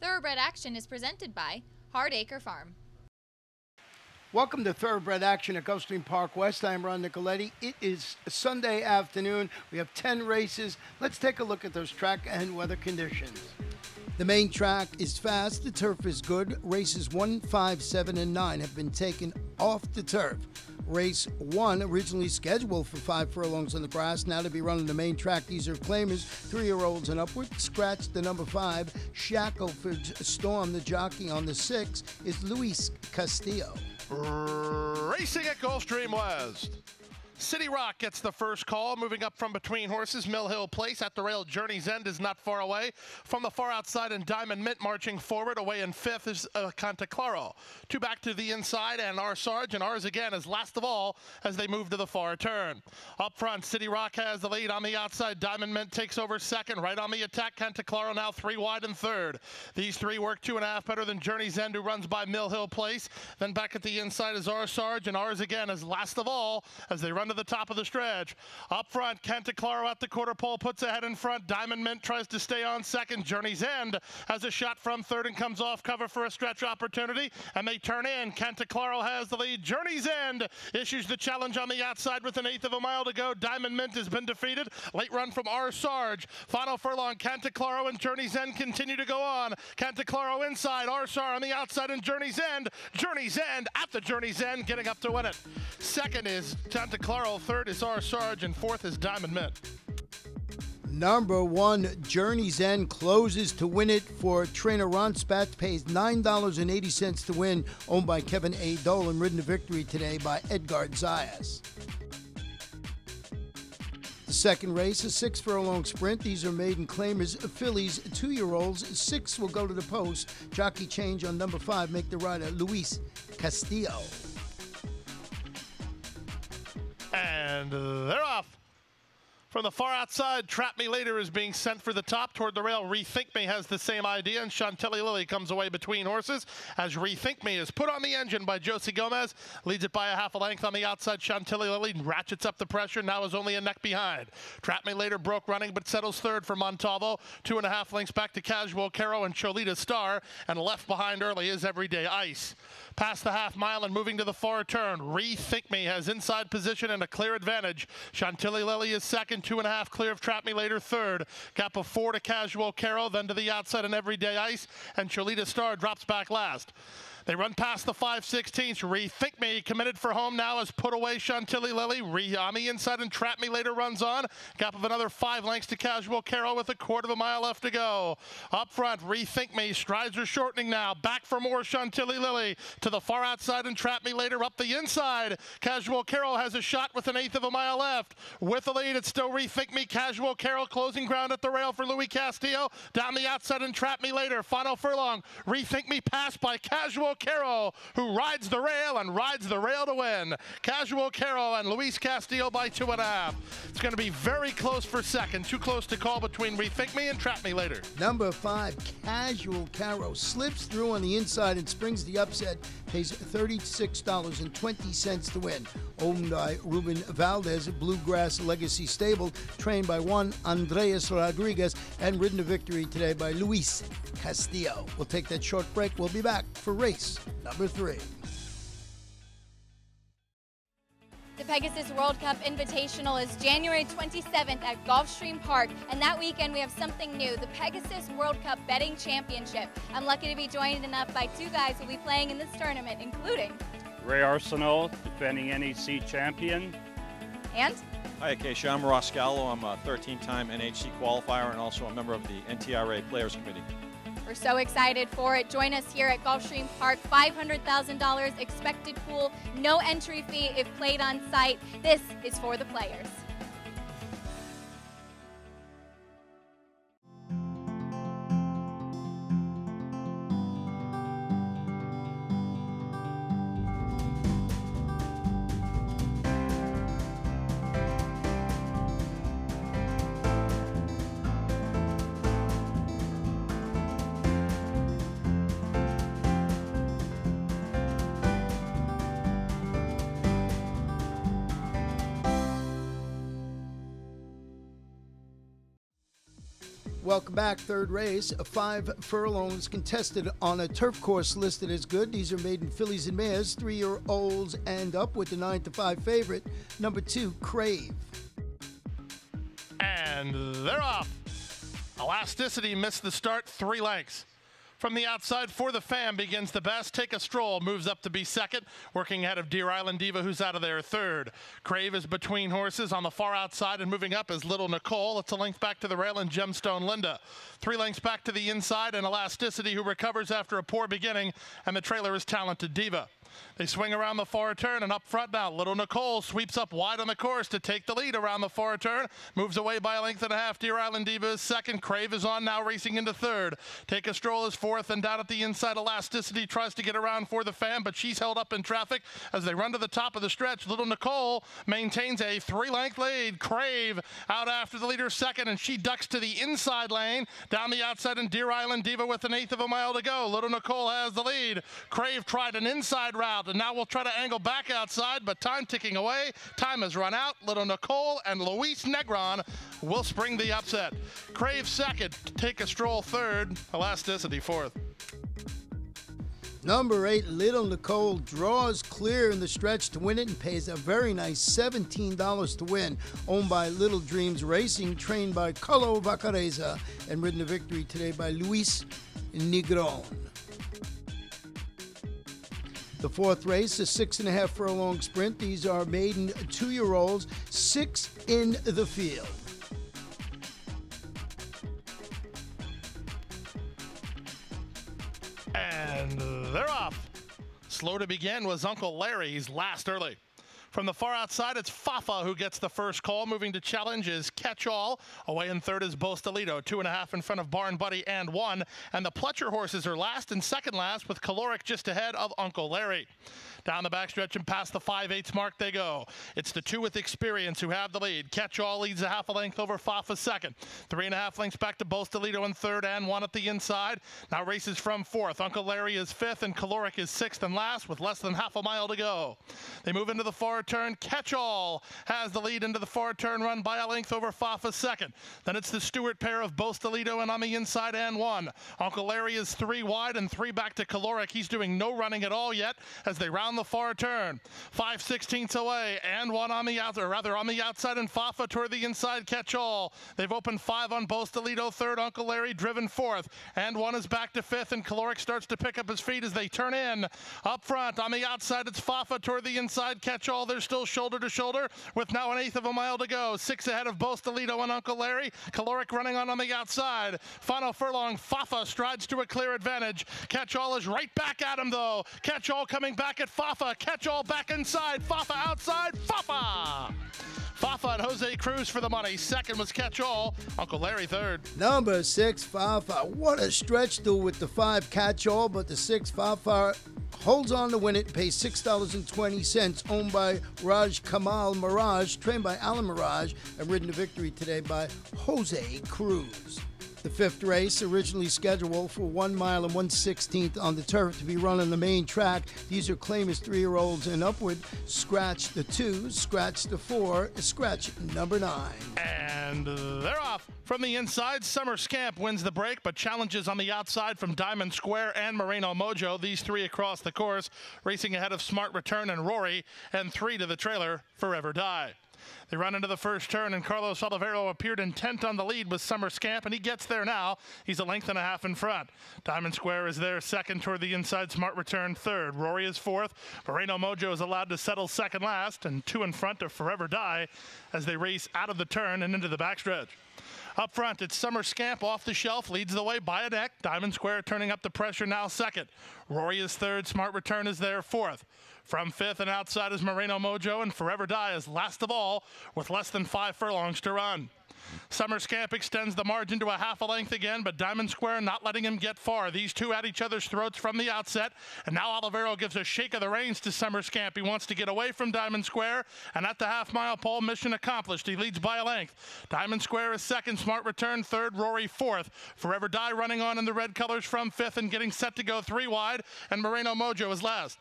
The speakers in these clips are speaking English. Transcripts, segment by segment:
Thoroughbred Action is presented by Hardacre Farm. Welcome to Thoroughbred Action at Gulfstream Park West. I'm Ron Nicoletti. It is Sunday afternoon. We have 10 races. Let's take a look at those track and weather conditions. The main track is fast. The turf is good. Races 1, 5, 7, and 9 have been taken off the turf. Race 1, originally scheduled for 5 furlongs on the grass, now to be run on the main track. These are claimers, 3-year-olds and upward. Scratch the number 5, Shackleford Storm. The jockey on the 6 is Luis Castillo. Racing at Gulfstream West. City Rock gets the first call, moving up from between horses. Mill Hill Place at the rail. Journey's End is not far away. From the far outside and Diamond Mint marching forward. Away in 5th is Cantaclaro. 2 back to the inside and our Sarge, and ours again is last of all as they move to the far turn. Up front, City Rock has the lead. On the outside, Diamond Mint takes over second. Right on the attack, Cantaclaro now 3 wide in third. These 3 work 2.5 better than Journey's End, who runs by Mill Hill Place. Then back at the inside is our Sarge, and ours again is last of all as they run to the top of the stretch. Up front, Cantaclaro at the quarter pole puts ahead in front. Diamond Mint tries to stay on second. Journey's End has a shot from third and comes off cover for a stretch opportunity, and they turn in. Cantaclaro has the lead. Journey's End issues the challenge on the outside with 1/8 of a mile to go. Diamond Mint has been defeated. Late run from our Sarge. Final furlong, Cantaclaro and Journey's End continue to go on. Cantaclaro inside, Arsar on the outside, and Journey's End. Journey's End at the Journey's End, getting up to win it. Second is Cantaclaro, third is our Sarge, and 4th is Diamond Mint. Number 1, Journey's End closes to win it for trainer Ron Spatz, pays $9.80 to win, owned by Kevin A. Dolan, ridden to victory today by Edgard Zayas. The second race, a 6 furlong sprint. These are maiden claimers, fillies, 2-year-olds. 6 will go to the post. Jockey change on number 5, make the rider Luis Castillo. And they're off. From the far outside, Trap Me Later is being sent for the top toward the rail. Rethink Me has the same idea, and Chantilly Lily comes away between horses as Rethink Me is put on the engine by Josie Gomez. Leads it by a half a length on the outside. Chantilly Lily ratchets up the pressure, now is only a neck behind. Trap Me Later broke running but settles third for Montalvo. 2.5 lengths back to Casual Caro and Cholita Star, and left behind early is Everyday Ice. Past the half mile and moving to the far turn, Rethink Me has inside position and a clear advantage. Chantilly Lily is second, 2.5 clear of Trap Me Later third. Gap of 4 to Casual Caro, then to the outside and Everyday Ice, and Cholita Star drops back last. They run past the 5/16. Rethink Me, committed for home now, has put away Chantilly Lily. On the inside and Trap Me Later runs on. Gap of another 5 lengths to Casual Caro with 1/4 mile left to go. Up front, Rethink Me. Strides are shortening now. Back for more Chantilly Lily. To the far outside and Trap Me Later up the inside. Casual Caro has a shot with 1/8 mile left. With the lead, it's still Rethink Me. Casual Caro closing ground at the rail for Luis Castillo. Down the outside and Trap Me Later. Final furlong. Rethink Me passed by Casual Caro, who rides the rail and rides the rail to win. Casual Caro and Luis Castillo by 2.5. It's going to be very close for second. Too close to call between Rethink Me and Trap Me Later. Number 5, Casual Caro, slips through on the inside and springs the upset, pays $36.20 to win. Owned by Ruben Valdez, Bluegrass Legacy Stable, trained by Juan Andreas Rodriguez, and ridden to victory today by Luis Castillo. We'll take that short break. We'll be back for race number 3. The Pegasus World Cup Invitational is January 27th at Gulfstream Park, and that weekend we have something new, the Pegasus World Cup Betting Championship. I'm lucky to be joined enough by 2 guys who will be playing in this tournament, including Ray Arsenault, defending NEC champion. And Hi, Acacia. I'm Ross Gallo. I'm a 13-time NHC qualifier and also a member of the NTRA Players Committee. we're so excited for it. Join us here at Gulfstream Park. $500,000 expected pool, no entry fee if played on site. This is for the players. Welcome back. Third race, 5 furlongs contested on a turf course listed as good. These are maiden fillies and mares, 3-year-olds and up, with the 9-5 favorite, number 2, Crave. And they're off. Elasticity missed the start 3 lengths. From the outside for the Fam begins the best. Take a Stroll moves up to be second, working ahead of Deer Island Diva, who's out of there third. Crave is between horses on the far outside, and moving up is Little Nicole. It's a length back to the rail, and Gemstone Linda. 3 lengths back to the inside, and Elasticity, who recovers after a poor beginning, and the trailer is Talented Diva. They swing around the far turn, and up front now, Little Nicole sweeps up wide on the course to take the lead around the far turn. Moves away by a length and a half. Deer Island Diva is second. Crave is on now, racing into third. Take a Stroll is fourth, and down at the inside, Elasticity tries to get around for the Fam, but she's held up in traffic as they run to the top of the stretch. Little Nicole maintains a 3-length lead. Crave out after the leader second, and she ducks to the inside lane. Down the outside, and Deer Island Diva with 1/8 of a mile to go. Little Nicole has the lead. Crave tried an inside route, and now we'll try to angle back outside, but time ticking away. Time has run out. Little Nicole and Luis Negron will spring the upset. Crave second, Take a Stroll third, Elasticity fourth. Number 8, Little Nicole, draws clear in the stretch to win it and pays a very nice $17 to win. Owned by Little Dreams Racing, trained by Carlo Vaccarezza, and ridden to victory today by Luis Negron. The fourth race, a 6.5 furlong sprint. These are maiden 2-year-olds, 6 in the field. And they're off. Slow to begin was Uncle Larry. He's last early. From the far outside, it's Fafa who gets the first call. Moving to challenge is Catch All. Away in third is Bostelito. 2.5 in front of Barn Buddy and 1. And the Pletcher horses are last and second last, with Caloric just ahead of Uncle Larry. Down the backstretch and past the 5/8 mark they go. It's the 2 with experience who have the lead. Catch All leads a half a length over Fafa second. 3.5 lengths back to Bostelito in third, and 1 at the inside. Now races from fourth. Uncle Larry is fifth, and Caloric is sixth and last, with less than half a mile to go. They move into the far turn. Catch All has the lead into the far turn, run by a length over Fafa second. Then it's the Stewart pair of Bostelito and on the inside, and 1. Uncle Larry is 3 wide and 3 back to Caloric. He's doing no running at all yet as they round the far turn. 5/16 away, and 1 on the outside, or rather on the outside, and Fafa toward the inside. Catch All. They've opened 5 on Bostelito third. Uncle Larry driven fourth, and 1 is back to fifth, and Caloric starts to pick up his feet as they turn in. Up front on the outside, it's Fafa toward the inside. Catch All. They're still shoulder to shoulder with now 1/8 of a mile to go. 6 ahead of Bostelito and Uncle Larry. Caloric running on the outside. Final furlong, Fafa strides to a clear advantage. Catch All is right back at him though. Catch All coming back at Fafa. Catch All back inside. Fafa outside. Fafa! Fafa and Jose Cruz for the money. Second was Catch All. Uncle Larry third. Number 6, Fafa. What a stretch though with the 5 Catch All, but the 6 Fafa holds on to win it, pays $6.20, owned by Raj Kamal Mirage, trained by Alan Mirage, and ridden to victory today by Jose Cruz. The fifth race, originally scheduled for 1 mile and 1/16 on the turf to be run on the main track. These are claimed as 3-year-olds and upward. Scratch the 2, scratch the 4, scratch number 9. And they're off. From the inside, Summer Scamp wins the break, but challenges on the outside from Diamond Square and Moreno Mojo. These 3 across the course, racing ahead of Smart Return and Rory, and 3 to the trailer, Forever Die. They run into the first turn, and Carlos Olivero appeared intent on the lead with Summer Scamp, and he gets there now. He's a length and a half in front. Diamond Square is there second toward the inside. Smart Return third. Rory is fourth. Moreno Mojo is allowed to settle second last, and 2 in front of Forever Die as they race out of the turn and into the backstretch. Up front, it's Summer Scamp off the shelf, leads the way by a neck. Diamond Square turning up the pressure now second. Rory is third. Smart Return is there fourth. From fifth and outside is Moreno Mojo, and Forever Die is last of all with less than 5 furlongs to run. Summer Scamp extends the margin to a half a length again, but Diamond Square not letting him get far. These 2 at each other's throats from the outset, and now Olivero gives a shake of the reins to Summer Scamp. He wants to get away from Diamond Square, and at the half-mile pole, mission accomplished. He leads by a length. Diamond Square is second, Smart Return third, Rory fourth. Forever Die running on in the red colors from fifth and getting set to go 3 wide, and Moreno Mojo is last.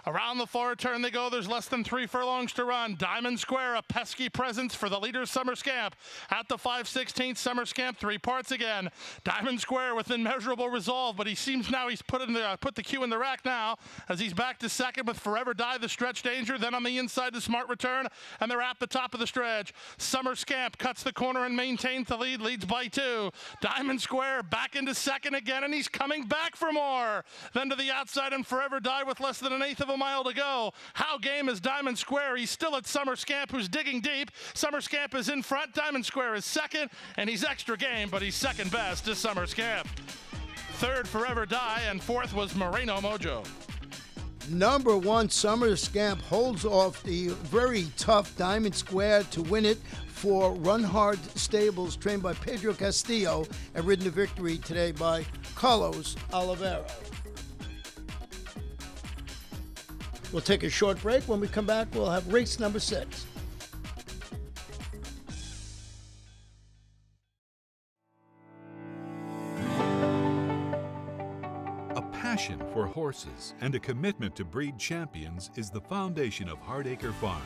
Around the far turn they go. There's less than 3 furlongs to run. Diamond Square, a pesky presence for the leader, Summer Scamp. At the 5/16, Summer Scamp, 3 parts again. Diamond Square with immeasurable resolve, but he seems now he's put the cue in the rack now as he's back to second with Forever Die, the stretch danger. Then on the inside, the Smart Return, and they're at the top of the stretch. Summer Scamp cuts the corner and maintains the lead, leads by 2. Diamond Square back into second again, and he's coming back for more. Then to the outside, and Forever Die with less than 1/8 of a mile to go. How game is Diamond Square? He's still at Summer Scamp, who's digging deep. Summer Scamp is in front. Diamond Square is second, and he's extra game, but he's second best to Summer Scamp. Third, Forever Die, and fourth was Moreno Mojo. Number 1, Summer Scamp holds off the very tough Diamond Square to win it for Run Hard Stables, trained by Pedro Castillo, and ridden to victory today by Carlos Oliveira. We'll take a short break. When we come back, we'll have race number 6. A passion for horses and a commitment to breed champions is the foundation of Hardacre Farm.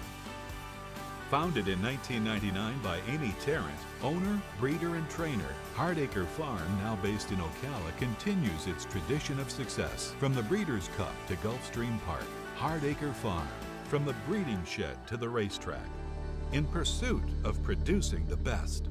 Founded in 1999 by Amy Tarrant, owner, breeder, and trainer, Hardacre Farm, now based in Ocala, continues its tradition of success. From the Breeders' Cup to Gulfstream Park, Hardacre Farm, from the breeding shed to the racetrack, in pursuit of producing the best.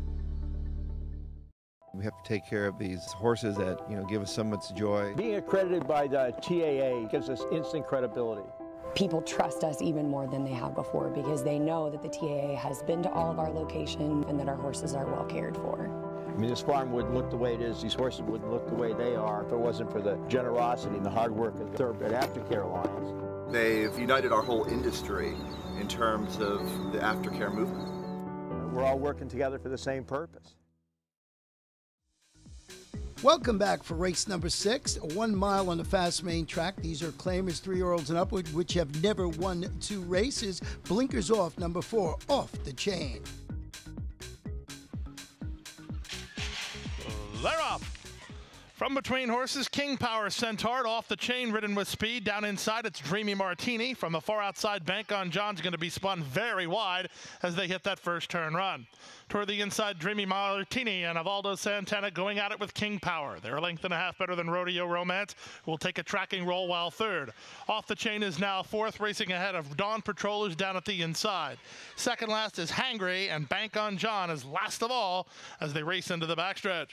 We have to take care of these horses that, give us so much joy. Being accredited by the TAA gives us instant credibility. People trust us even more than they have before because they know that the TAA has been to all of our locations and that our horses are well cared for. I mean, this farm wouldn't look the way it is, these horses wouldn't look the way they are if it wasn't for the generosity and the hard work of the Thoroughbred Aftercare Alliance. They've united our whole industry in terms of the aftercare movement. We're all working together for the same purpose. Welcome back for race number 6, 1 mile on the fast main track. These are claimers 3-year-olds and upward, which have never won 2 races. Blinkers off, number 4, Off the Chain. They're off. From between horses, King Power sent hard, Off the Chain, ridden with speed. Down inside, it's Dreamy Martini. From the far outside, Bank on John's going to be spun very wide as they hit that first turn run. Toward the inside, Dreamy Martini and Avaldo Santana going at it with King Power. They're a length and a half better than Rodeo Romance, who will take a tracking roll while third. Off the Chain is now fourth, racing ahead of Dawn Patrol, who's down at the inside. Second last is Hangry, and Bank on John is last of all as they race into the backstretch.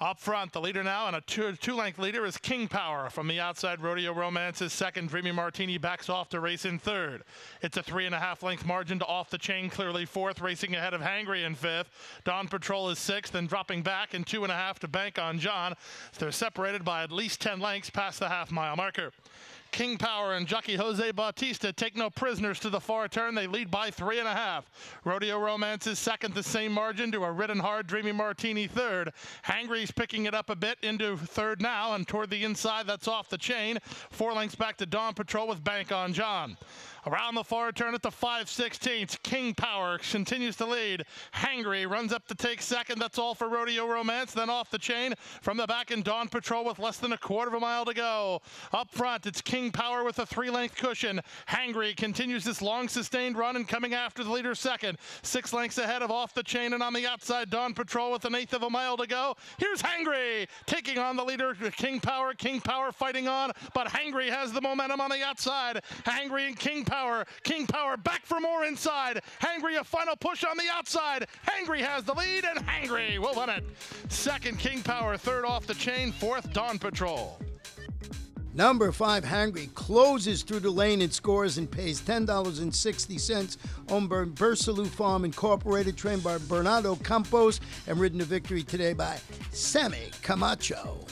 Up front, the leader now, and a two-length leader is King Power. From the outside, Rodeo Romance is second. Dreamy Martini backs off to race in third. It's a 3.5-length margin to Off the Chain, clearly fourth, racing ahead of Hangry in fifth. Dawn Patrol is sixth, and dropping back in 2.5 to Bank on John. They're separated by at least 10 lengths past the half-mile marker. King Power and jockey Jose Bautista take no prisoners to the far turn. They lead by 3.5. Rodeo Romance is second, the same margin to a ridden hard Dreamy Martini third. Hangry's picking it up a bit into third now, and toward the inside, that's Off the Chain. 4 lengths back to Dawn Patrol with Bank on John. Around the far turn at the 5/16, King Power continues to lead. Hangry runs up to take second. That's all for Rodeo Romance. Then Off the Chain from the back in Dawn Patrol with less than a quarter of a mile to go. Up front, it's King Power with a 3-length cushion. Hangry continues this long sustained run and coming after the leader second. 6 lengths ahead of Off the Chain, and on the outside, Dawn Patrol with 1/8 of a mile to go. Here's Hangry taking on the leader, King Power. King Power fighting on, but Hangry has the momentum on the outside. Hangry and King Power. King Power back for more inside. Hangry a final push on the outside. Hangry has the lead, and Hangry will win it. Second, King Power. Third, Off the Chain. Fourth, Dawn Patrol. Number 5, Hangry, closes through the lane and scores and pays $10.60 on Bersalou Farm Incorporated, trained by Bernardo Campos and ridden to victory today by Sammy Camacho.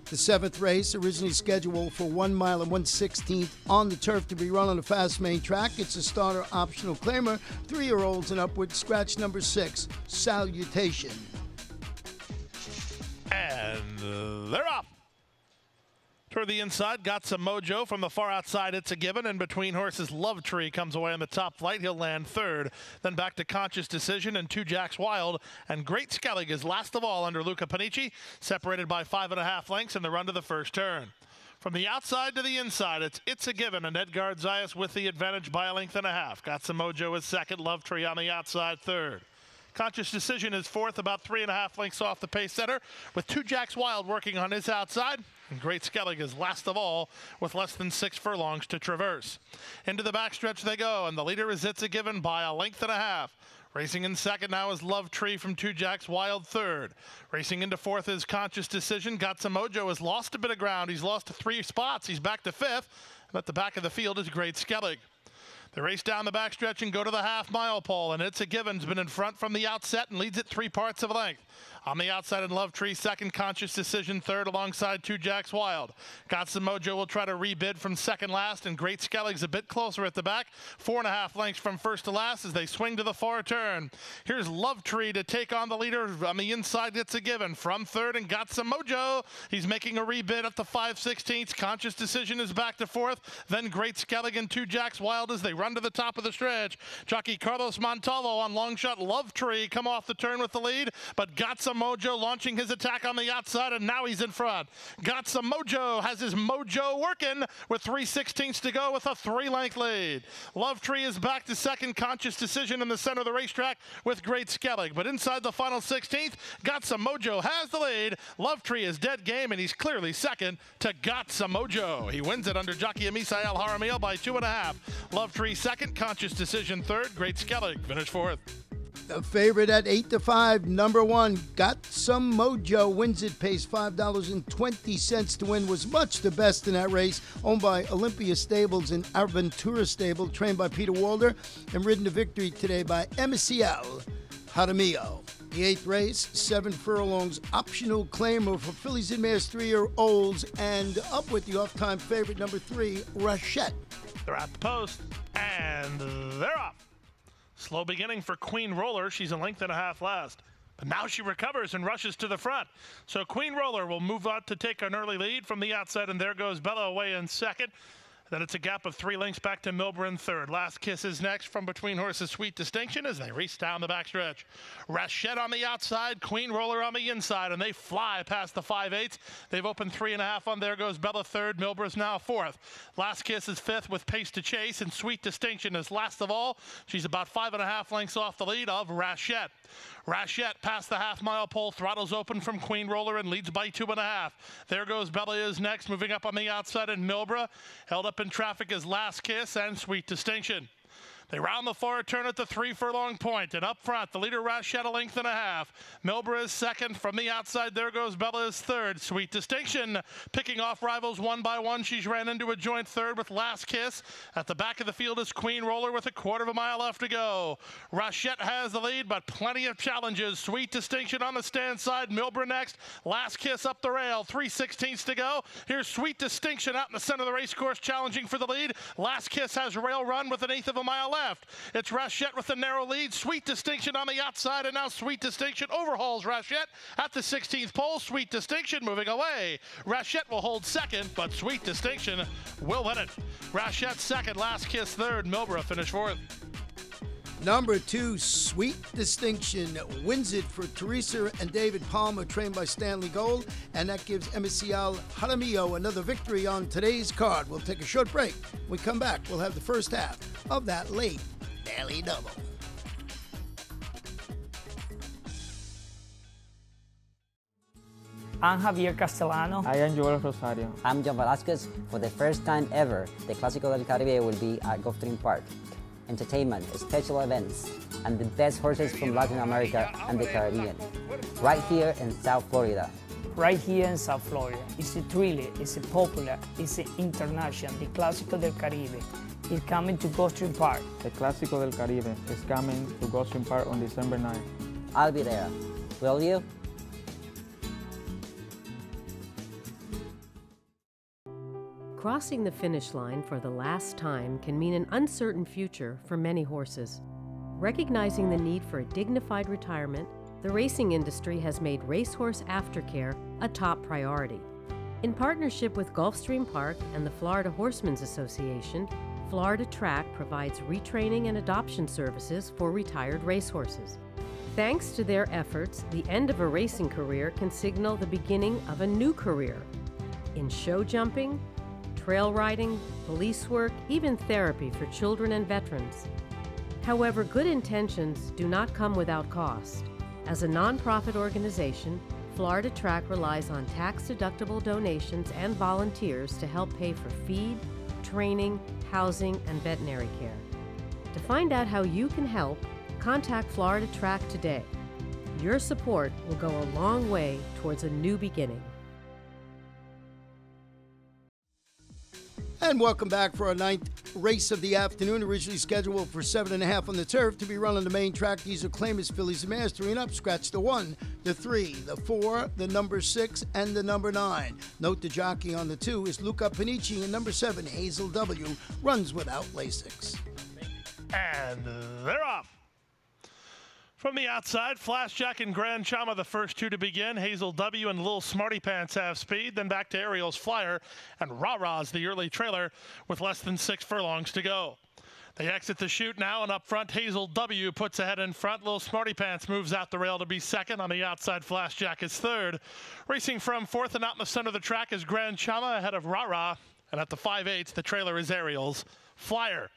The 7th race, originally scheduled for 1 mile and 1/16 on the turf to be run on the fast main track. It's a starter optional claimer, 3-year-olds and upward, scratch number 6, Salutation. And they're off. For the inside, got some mojo. From the far outside, It's a Given. And between horses, Love Tree comes away on the top flight. He'll land third. Then back to Conscious Decision and Two Jacks Wild. And Great Skellig is last of all under Luca Panici, separated by 5.5 lengths in the run to the first turn. From the outside to the inside, It's a Given, and Edgard Zayas with the advantage by 1.5 lengths. Got some mojo is second, Love Tree on the outside third. Conscious Decision is fourth, about 3.5 lengths off the pace setter, with Two Jacks Wild working on his outside. And Great Skellig is last of all with less than 6 furlongs to traverse. Into the backstretch they go, and the leader is It's a Given by 1.5 lengths. Racing in second now is Love Tree from Two Jacks Wild third. Racing into fourth is Conscious Decision. Got some mojo, has lost a bit of ground. He's lost 3 spots. He's back to fifth. And at the back of the field is Great Skellig. They race down the backstretch and go to the half-mile pole, and It's a Given's been in front from the outset and leads it 3 parts of a length. On the outside in Love Tree, second, Conscious Decision third alongside Two Jacks Wild. Got some mojo will try to rebid from second last, and Great Skellig's a bit closer at the back. 4.5 lengths from first to last as they swing to the far turn. Here's Love Tree to take on the leader. On the inside, It's a Given from third, and Got some mojo. He's making a rebid up to 5/16. Conscious Decision is back to fourth. Then Great Skellig and Two Jacks Wild as they run to the top of the stretch. Jockey Carlos Montalvo on long shot. Love Tree come off the turn with the lead, but Got some mojo launching his attack on the outside, and now he's in front. Got some mojo has his mojo working with 3/16 to go with a 3-length lead. Love Tree is back to second, Conscious Decision in the center of the racetrack with Great Skellig, but inside the final 16th, Got some mojo has the lead. Love Tree is dead game, and he's clearly second to Got some mojo. He wins it under jockey Misael Jaramillo by 2.5. Love Tree second, Conscious Decision third, Great Skellig finished fourth. The favorite at 8-5, number 1, Got Some Mojo, wins it, pays $5.20 to win, was much the best in that race, owned by Olympia Stables and Aventura Stable, trained by Peter Walder, and ridden to victory today by Misael Jaramillo. The 8th race, 7 furlongs, optional claimer for fillies and mares 3-year-olds, and up with the off-time favorite, number 3, Rachette. They're at the post, and they're off. Slow beginning for Queen Roller. She's 1.5 lengths last. But now she recovers and rushes to the front. So Queen Roller will move out to take an early lead from the outside, and there goes Bella away in second. Then it's a gap of 3 lengths back to Milbra in third. Last Kiss is next from between horses, Sweet Distinction, as they race down the backstretch. Rachette on the outside, Queen Roller on the inside, and they fly past the 5/8. They've opened 3.5 on There Goes Bella third. Milbra's now fourth. Last Kiss is fifth with Pace to Chase, and Sweet Distinction is last of all. She's about 5.5 lengths off the lead of Rachette. Rachette past the half-mile pole, throttles open from Queen Roller and leads by 2.5. There Goes Bella is next, moving up on the outside, and Milbra held up in traffic as Last Kiss and Sweet Distinction. They round the far turn at the 3-furlong point, and up front, the leader Rachette 1.5 lengths. Milbra is second. From the outside, There Goes Bella is third. Sweet Distinction picking off rivals one by one. She's ran into a joint third with Last Kiss. At the back of the field is Queen Roller with 1/4 mile left to go. Rachette has the lead, but plenty of challenges. Sweet Distinction on the stand side. Milbra next. Last Kiss up the rail. 3/16 to go. Here's Sweet Distinction out in the center of the race course challenging for the lead. Last Kiss has rail run with 1/8 mile left. It's Rachette with the narrow lead. Sweet Distinction on the outside, and now Sweet Distinction overhauls Rachette at the 16th pole. Sweet Distinction moving away. Rachette will hold second, but Sweet Distinction will win it. Rachette second, Last Kiss third, Milbra finish fourth. Number 2, Sweet Distinction, wins it for Teresa and David Palmer, trained by Stanley Gold, and that gives Misael Jaramillo another victory on today's card. We'll take a short break. When we come back, we'll have the first half of that late Daily Double. I'm Javier Castellano. I am Joel Rosario. I'm John Velasquez. For the first time ever, the Clásico del Caribe will be at Gulfstream Park. Entertainment, special events, and the best horses from Latin America and the Caribbean. Right here in South Florida. Right here in South Florida. It's a thrilling, it's a popular, it's an international. The Clásico del Caribe is coming to Gulfstream Park. The Clásico del Caribe is coming to Gulfstream Park on December 9th. I'll be there. Will you? Crossing the finish line for the last time can mean an uncertain future for many horses. Recognizing the need for a dignified retirement, the racing industry has made racehorse aftercare a top priority. In partnership with Gulfstream Park and the Florida Horsemen's Association, Florida Track provides retraining and adoption services for retired racehorses. Thanks to their efforts, the end of a racing career can signal the beginning of a new career in show jumping, trail riding, police work, even therapy for children and veterans. However, good intentions do not come without cost. As a nonprofit organization, Florida Track relies on tax-deductible donations and volunteers to help pay for feed, training, housing, and veterinary care. To find out how you can help, contact Florida Track today. Your support will go a long way towards a new beginning. And welcome back for our 9th race of the afternoon, originally scheduled for 7.5 on the turf to be run on the main track. These are claimers, fillies, and mares. 3 and up, scratch the 1, the 3, the 4, the number 6, and the number 9. Note the jockey on the 2 is Luca Panici, and number 7, Hazel W, runs without Lasix. And they're off. From the outside, Flash Jack and Grand Chama, the first 2 to begin. Hazel W and Lil Smarty Pants have speed. Then back to Ariel's Flyer and Rah Rah's the early trailer with less than 6 furlongs to go. They exit the chute now, and up front, Hazel W puts ahead in front. Lil Smarty Pants moves out the rail to be second. On the outside, Flash Jack is third. Racing from fourth and out in the center of the track is Grand Chama ahead of Rah Rah. And at the 5/8, the trailer is Ariel's Flyer.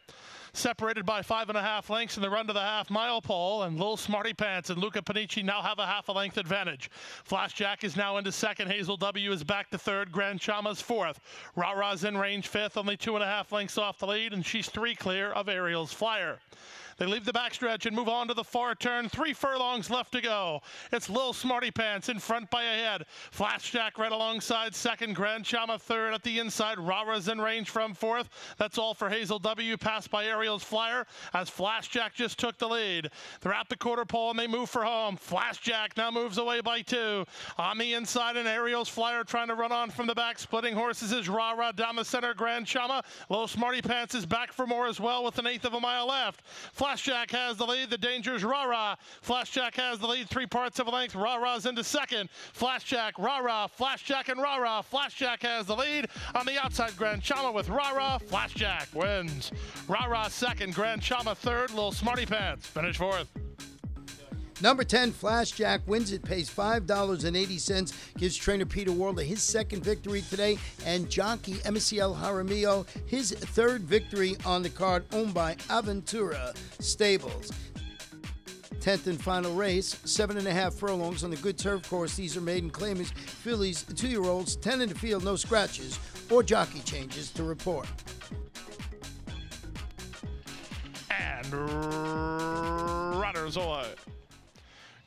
Separated by 5.5 lengths in the run to the half-mile pole, and Lil Smarty Pants and Luca Panici now have a half a length advantage. Flash Jack is now into second. Hazel W is back to third. Grand Chama's fourth. Rah Rah's in range fifth, only 2.5 lengths off the lead, and she's 3 clear of Ariel's Flyer. They leave the backstretch and move on to the far turn. 3 furlongs left to go. It's Lil Smarty Pants in front by a head. Flash Jack right alongside second. Grand Chama third at the inside. Rah Rah's in range from fourth. That's all for Hazel W. Passed by Ariel's Flyer as Flash Jack just took the lead. They're at the quarter pole and they move for home. Flash Jack now moves away by 2. On the inside, and Ariel's Flyer trying to run on from the back. Splitting horses is Rah Rah down the center. Grand Chama. Lil Smarty Pants is back for more as well with 1/8 of a mile left. Flash Jack has the lead. The danger's Rah Rah. Flash Jack has the lead. 3 parts of a length. Rah Rah's into second. Flash Jack, Rah Rah, Flash Jack, and Rah Rah. Flash Jack has the lead. On the outside, Grand Chama with Rah Rah. Flash Jack wins. Rah Rah second. Grand Chama third. Lil Smarty Pants finish fourth. Number 10, Flash Jack wins it, pays $5.80, gives trainer Peter Warler his second victory today, and jockey MCL Jaramillo his third victory on the card, owned by Aventura Stables. 10th and final race, 7.5 furlongs on the good turf course. These are maiden claimers, fillies, 2-year-olds, 10 in the field, no scratches or jockey changes to report. And runners away.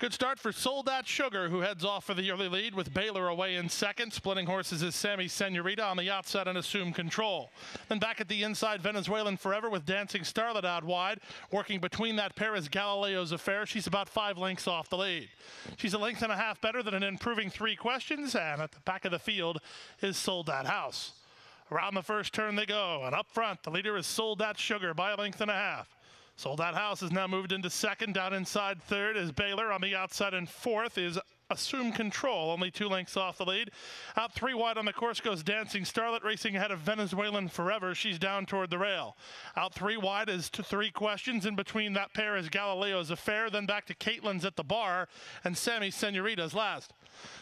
Good start for Sold That Sugar, who heads off for the early lead with Baylor away in second. Splitting horses is Sammy Senorita on the outside and Assume Control. Then back at the inside, Venezuelan Forever with Dancing Starlet out wide. Working between that pair is Galileo's Affair. She's about 5 lengths off the lead. She's 1.5 lengths better than an improving 3 questions. And at the back of the field is Sold That House. Around the first turn they go. And up front, the leader is Sold That Sugar by 1.5 lengths. Sold That House has now moved into second. Down inside third is Baylor. On the outside and fourth is Assume Control, only 2 lengths off the lead. Out 3 wide on the course goes Dancing Starlet, racing ahead of Venezuelan Forever. She's down toward the rail. Out 3 wide is 3 questions. In between that pair is Galileo's Affair. Then back to Caitlin's at the bar, and Sammy Senorita's last.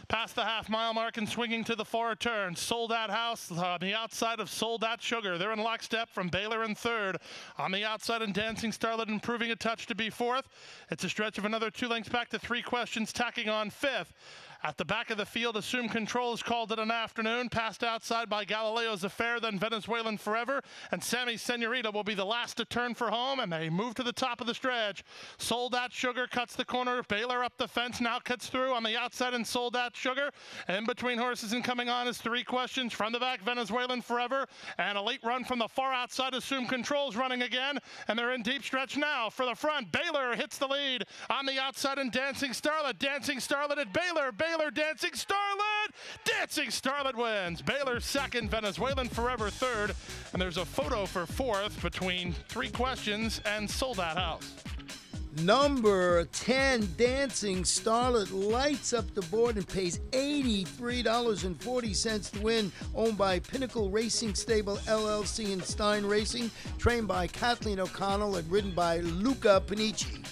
Past the half-mile mark and swinging to the far turn. Sold That House on the outside of Sold That Sugar. They're in lockstep from Baylor in third. On the outside, and Dancing Starlet improving a touch to be fourth. It's a stretch of another 2 lengths back to 3 questions, tacking on fifth. At the back of the field, Assume Control is called it an afternoon. Passed outside by Galileo's Affair, then Venezuelan Forever. And Sammy Senorita will be the last to turn for home, and they move to the top of the stretch. Sold That Sugar cuts the corner. Baylor up the fence, now cuts through on the outside, and Sold That Sugar. And in between horses and coming on is 3 questions. From the back, Venezuelan Forever. And a late run from the far outside. Assume Control's running again. And they're in deep stretch now. For the front, Baylor hits the lead. On the outside, and Dancing Starlet. Dancing Starlet at Baylor. Baylor, Dancing Starlet. Dancing Starlet wins. Baylor second, Venezuelan Forever third. And there's a photo for fourth between 3 questions and Sold That House. Number 10, Dancing Starlet, lights up the board and pays $83.40 to win. Owned by Pinnacle Racing Stable LLC and Stein Racing. Trained by Kathleen O'Connell and ridden by Luca Panici.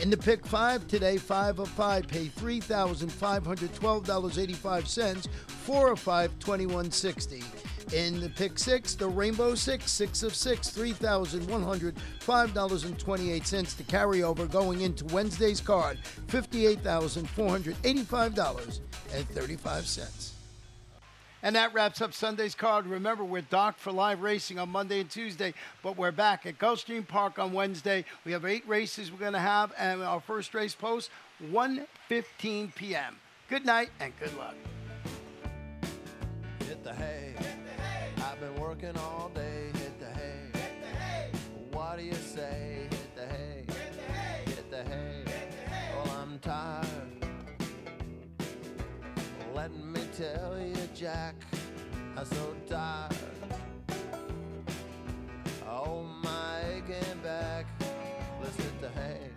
In the pick 5 today, 5 of 5 pay $3,512.85. 4 of 5, $21.60. In the pick 6, the Rainbow 6, 6 of 6, $3,105.28 to carry over going into Wednesday's card, $58,485.35. And that wraps up Sunday's card. Remember, we're docked for live racing on Monday and Tuesday, but we're back at Gulfstream Park on Wednesday. We have 8 races we're going to have, and our first race post, 1:15 p.m. Good night and good luck. Hit the hay. I've been working all day. Hit the hay. What do you say? Hit the hay. Hit the hay. Well, I'm tired. Let me tell you, Jack, I'm so tired. Oh, my aching back. Let's hit the hay.